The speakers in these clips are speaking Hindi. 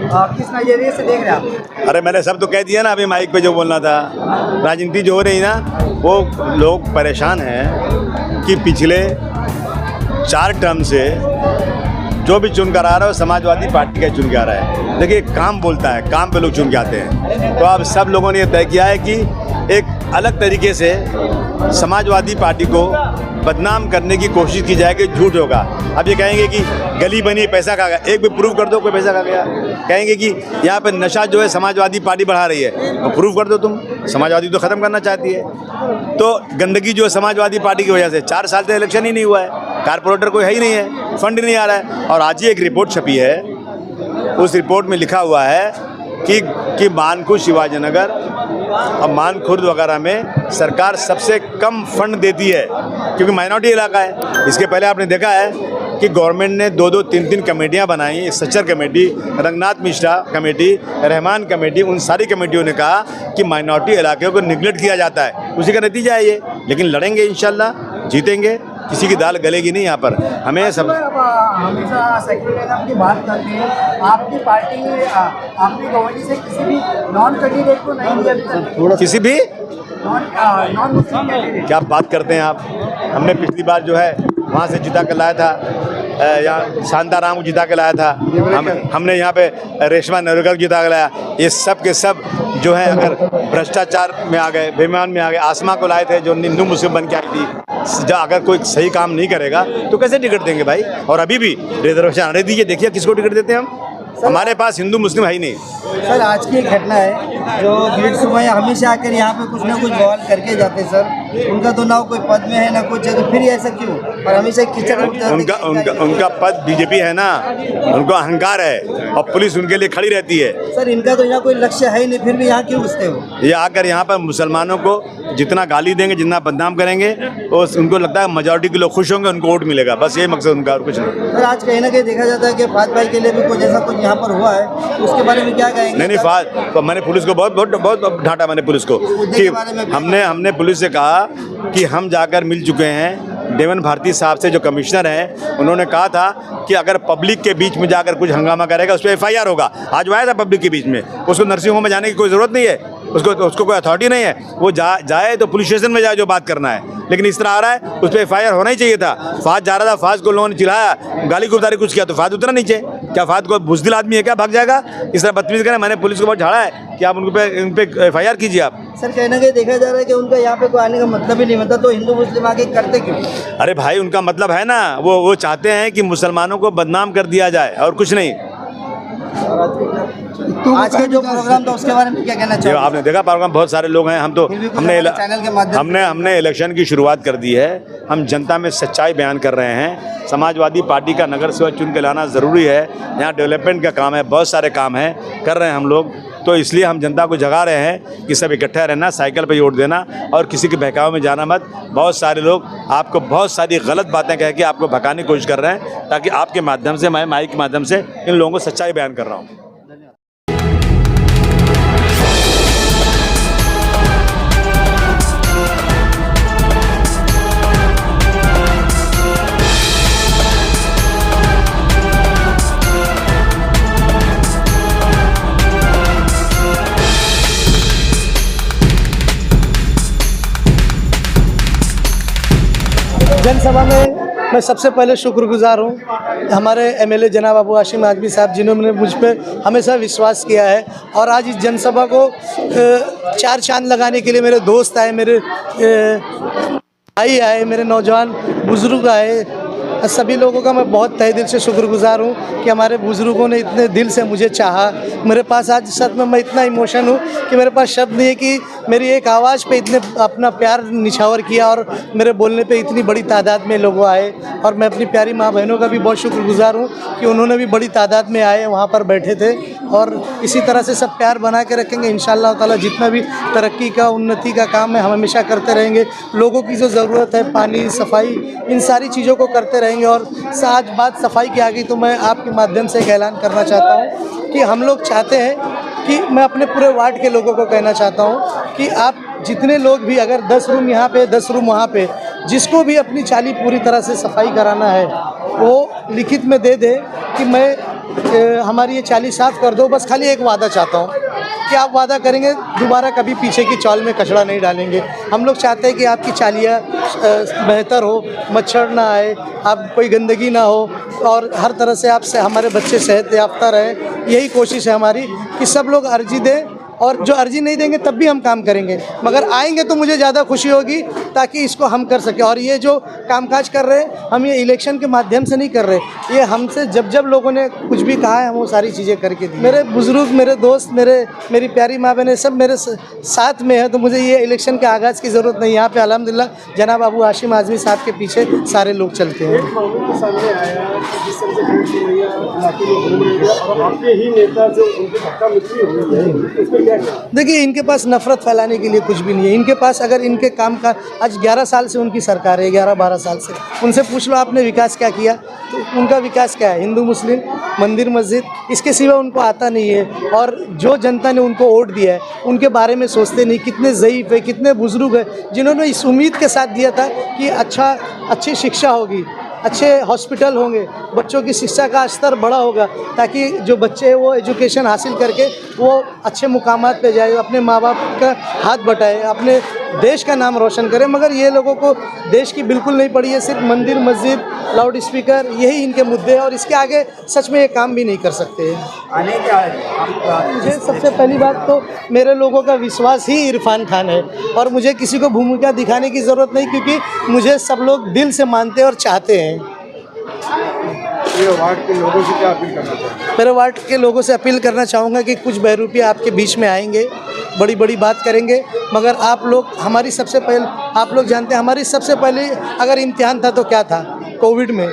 किस नजरिए से देख रहे हैं आप? अरे मैंने सब तो कह दिया ना अभी माइक पे जो बोलना था। राजनीति जो हो रही ना, वो लोग परेशान हैं कि पिछले 4 टर्म से जो भी चुन कर आ रहा है वो समाजवादी पार्टी का चुन के आ रहा है। देखिए, काम बोलता है, काम पे लोग चुन के आते हैं। तो अब सब लोगों ने ये तय किया है कि एक अलग तरीके से समाजवादी पार्टी को बदनाम करने की कोशिश की जाएगी। झूठ होगा। अब ये कहेंगे कि गली बनी, पैसा खा गया। एक भी प्रूव कर दो कोई पैसा खा गया। कहेंगे कि यहाँ पे नशा जो है समाजवादी पार्टी बढ़ा रही है, तो प्रूव कर दो तुम। समाजवादी तो ख़त्म करना चाहती है। तो गंदगी जो है समाजवादी पार्टी की वजह से 4 साल से इलेक्शन ही नहीं हुआ है, कारपोरेटर कोई है ही नहीं है, फंड नहीं आ रहा है। और आज ही एक रिपोर्ट छपी है, उस रिपोर्ट में लिखा हुआ है कि मानखुर्द, शिवाजीनगर और मानखुर्द वगैरह में सरकार सबसे कम फंड देती है, क्योंकि माइनॉरिटी इलाका है। इसके पहले आपने देखा है कि गवर्नमेंट ने 2-2, 3-3 कमेटियां बनाई। Sachar committee, Ranganath Mishra committee, Rahman committee, उन सारी कमेटियों ने कहा कि माइनॉरिटी इलाके को निगलेक्ट किया जाता है। उसी का नतीजा है ये। लेकिन लड़ेंगे, इंशाल्लाह जीतेंगे। किसी की दाल गलेगी नहीं यहाँ पर। हमें सब हमेशा सेक्युलरिज्म की बात करते हैं। आपकी पार्टी आपकी गवर्नमेंट से किसी भी नॉन कैंडिडेट को नहीं दिया, किसी भी नॉन मुस्लिम कैंडिडेट। क्या बात करते हैं आप? हमने पिछली बार जो है वहाँ से जिता कर लाया था, यहाँ शांताराम को जिता के लाया था। हमने यहाँ पे रेशमा नरेगा को जिता के लाया। ये सब के सब जो है अगर भ्रष्टाचार में आ गए, बेईमान में आ गए। आसमा को लाए थे जो हिंदू मुस्लिम बन के आई थी। अगर कोई सही काम नहीं करेगा तो कैसे टिकट देंगे भाई? और अभी भी रिजर्वेशन आने दीजिए, देखिए किसको टिकट देते हैं हम। हमारे पास हिंदू मुस्लिम है ही नहीं। सर, आज की एक घटना है जो गेट सुबह हमेशा आकर यहाँ पे कुछ ना कुछ बवाल करके जाते हैं सर। उनका तो ना कोई पद में है ना कुछ है, तो फिर ऐसा क्यों? और हमेशा कीचड़ उनका पद बीजेपी है ना, उनको अहंकार है और पुलिस उनके लिए खड़ी रहती है। सर, इनका तो यहाँ कोई लक्ष्य है ही नहीं, फिर भी यहाँ क्यों घुसते हो? ये आकर यहाँ पर मुसलमानों को जितना गाली देंगे, जितना बदनाम करेंगे, वो उनको लगता है मेजॉरिटी के लोग खुश होंगे, उनको वोट मिलेगा। बस ये मकसद उनका, और कुछ नहीं। सर, आज कहीं ना कहीं देखा जाता है कि फात भाई के लिए भी कुछ ऐसा कुछ यहाँ पर हुआ है, तो उसके बारे में क्या कहेंगे? नहीं, फात तो मैंने पुलिस को बहुत डांटा। मैंने पुलिस को कि हमने पुलिस से कहा कि हम जाकर मिल चुके हैं देवन भारती साहब से, जो कमिश्नर हैं। उन्होंने कहा था कि अगर पब्लिक के बीच में जाकर कुछ हंगामा करेगा उस पर FIR होगा। आज वो आया था पब्लिक के बीच में, उसको नर्सिंग होम में जाने की कोई ज़रूरत नहीं है, उसको कोई अथॉरिटी नहीं है। वो जाए तो पुलिस स्टेशन में जाए जो बात करना है। लेकिन इस तरह आ रहा है, उस पर FIR होना ही चाहिए था। फात जा रहा था, फात को लोगों ने चिढ़ाया, गाली गुब्बारी कुछ किया तो फात उतरा नीचे। क्या फात को बुज़दिल आदमी है क्या, भाग जाएगा? इस तरह बदतमीज़ी करें। मैंने पुलिस को बहुत झाड़ा है कि आप उन पे FIR कीजिए आप। सर, कहीं ना कहीं देखा जा रहा है कि उनका यहाँ पे कोई आने का मतलब ही नहीं बनता, तो हिंदू मुस्लिम आगे करते क्यों? अरे भाई, उनका मतलब है ना, वो चाहते हैं कि मुसलमानों को बदनाम कर दिया जाए और कुछ नहीं। तो आज का जो प्रोग्राम था उसके बारे में क्या कहना चाहिए? आपने देखा प्रोग्राम, बहुत सारे लोग हैं। हमने इलेक्शन की शुरुआत कर दी है। हम जनता में सच्चाई बयान कर रहे हैं। समाजवादी पार्टी का नगर सेवक चुन के लाना ज़रूरी है। यहाँ डेवलपमेंट का काम है, बहुत सारे काम हैं, कर रहे हैं हम लोग। तो इसलिए हम जनता को जगा रहे हैं कि सब इकट्ठा रहना, साइकिल पे वोट देना और किसी के बहकावे में जाना मत। बहुत सारे लोग आपको बहुत सारी गलत बातें कह के आपको भगाने की कोशिश कर रहे हैं, ताकि आपके माध्यम से, मैं माइक के माध्यम से इन लोगों को सच्चाई बयान कर रहा हूँ। जनसभा में मैं सबसे पहले शुक्रगुजार हूँ हमारे MLA जनाब अबू हाशिम आजमी साहब, जिन्होंने मुझ पर हमेशा विश्वास किया है। और आज इस जनसभा को 4 चांद लगाने के लिए मेरे दोस्त आए, मेरे भाई आए, मेरे नौजवान बुज़ुर्ग आए। सभी लोगों का मैं बहुत तहे दिल से शुक्रगुजार हूँ कि हमारे बुज़ुर्गों ने इतने दिल से मुझे चाहा। मेरे पास आज सच में मैं इतना इमोशन हूँ कि मेरे पास शब्द नहीं है कि मेरी एक आवाज़ पे इतने अपना प्यार निछावर किया और मेरे बोलने पे इतनी बड़ी तादाद में लोग आए। और मैं अपनी प्यारी माँ बहनों का भी बहुत शुक्रगुजार हूँ कि उन्होंने भी बड़ी तादाद में आए, वहाँ पर बैठे थे। और इसी तरह से सब प्यार बना के रखेंगे इंशाअल्लाह ताला। जितना भी तरक्की का, उन्नति का काम है हम हमेशा करते रहेंगे। लोगों की जो ज़रूरत है, पानी, सफाई, इन सारी चीज़ों को करते रहेंगे। और आज बात सफाई की आ गई तो मैं आपके माध्यम से एक ऐलान करना चाहता हूँ कि हम लोग चाहते हैं कि मैं अपने पूरे वार्ड के लोगों को कहना चाहता हूँ कि आप जितने लोग भी, अगर 10 रूम यहाँ पे, 10 रूम वहाँ पे, जिसको भी अपनी चाली पूरी तरह से सफाई कराना है वो लिखित में दे दे कि मैं हमारी ये चाली साफ कर दो, बस खाली एक वादा चाहता हूँ कि आप वादा करेंगे दोबारा कभी पीछे की चाल में कचरा नहीं डालेंगे। हम लोग चाहते हैं कि आपकी चालियाँ बेहतर हो, मच्छर ना आए, आप कोई गंदगी ना हो और हर तरह से आपसे हमारे बच्चे सेहत याफ्ता रहे। यही कोशिश है हमारी कि सब लोग अर्जी दें, और जो अर्जी नहीं देंगे तब भी हम काम करेंगे, मगर आएंगे तो मुझे ज़्यादा खुशी होगी ताकि इसको हम कर सकें। और ये जो कामकाज कर रहे हैं हम ये इलेक्शन के माध्यम से नहीं कर रहे, ये हमसे जब जब लोगों ने कुछ भी कहा है हम वो सारी चीज़ें करके दी। मेरे बुज़ुर्ग, मेरे दोस्त, मेरी प्यारी माँ बहनें सब मेरे साथ में है, तो मुझे ये इलेक्शन के आगाज़ की ज़रूरत नहीं। यहाँ पर अल्हम्दुलिल्लाह जनाब अबू हाशिम आज़मी साहब के पीछे सारे लोग चलते हैं। देखिए, इनके पास नफरत फैलाने के लिए कुछ भी नहीं है। इनके पास अगर इनके काम का आज 11 साल से उनकी सरकार है, 11-12 साल से, उनसे पूछ लो आपने विकास क्या किया, तो उनका विकास क्या है? हिंदू मुस्लिम मंदिर मस्जिद, इसके सिवा उनको आता नहीं है। और जो जनता ने उनको वोट दिया है उनके बारे में सोचते नहीं, कितने ज़ईफ़ है, कितने बुज़ुर्ग है जिन्होंने इस उम्मीद के साथ दिया था कि अच्छी शिक्षा होगी, अच्छे हॉस्पिटल होंगे, बच्चों की शिक्षा का स्तर बड़ा होगा, ताकि जो बच्चे हैं वो एजुकेशन हासिल करके वो अच्छे मुकामात पे जाए, अपने माँ बाप का हाथ बटाए, अपने देश का नाम रोशन करें। मगर ये लोगों को देश की बिल्कुल नहीं पड़ी है, सिर्फ मंदिर मस्जिद लाउड स्पीकर यही इनके मुद्दे हैं, और इसके आगे सच में ये काम भी नहीं कर सकते हैं। मुझे सबसे पहली बात तो मेरे लोगों का विश्वास ही इरफान खान है, और मुझे किसी को भूमिका दिखाने की ज़रूरत नहीं, क्योंकि मुझे सब लोग दिल से मानते हैं और चाहते हैं। वार्ड के लोगों से क्या अपील करना चाहते? मेरे वार्ड के लोगों से अपील करना चाहूँगा कि कुछ बहरूपिया आपके बीच में आएंगे, बड़ी बड़ी बात करेंगे, मगर आप लोग हमारी सबसे पहले, आप लोग जानते हैं हमारी सबसे पहले अगर इम्तिहान था तो क्या था? कोविड में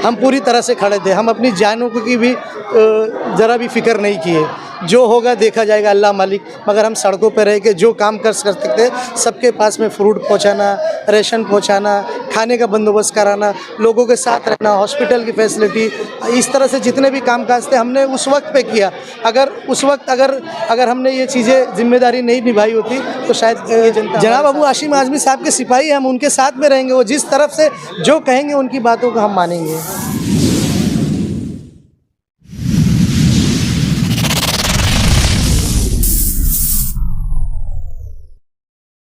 हम पूरी तरह से खड़े थे, हम अपनी जानों की भी ज़रा भी फिक्र नहीं किए। जो होगा देखा जाएगा, अल्लाह मालिक। मगर हम सड़कों पर रह के जो काम कर सकते थे, सबके पास में फ्रूट पहुंचाना, रेशन पहुंचाना, खाने का बंदोबस्त कराना, लोगों के साथ रहना, हॉस्पिटल की फैसिलिटी, इस तरह से जितने भी कामकाज थे हमने उस वक्त पे किया। अगर उस वक्त अगर हमने ये चीज़ें जिम्मेदारी नहीं निभाई होती तो शायद ये जनता। जनाब अबू हाशिम आज़मी साहब के सिपाही हम उनके साथ में रहेंगे, वो जिस तरफ से जो कहेंगे उनकी बातों को हम मानेंगे।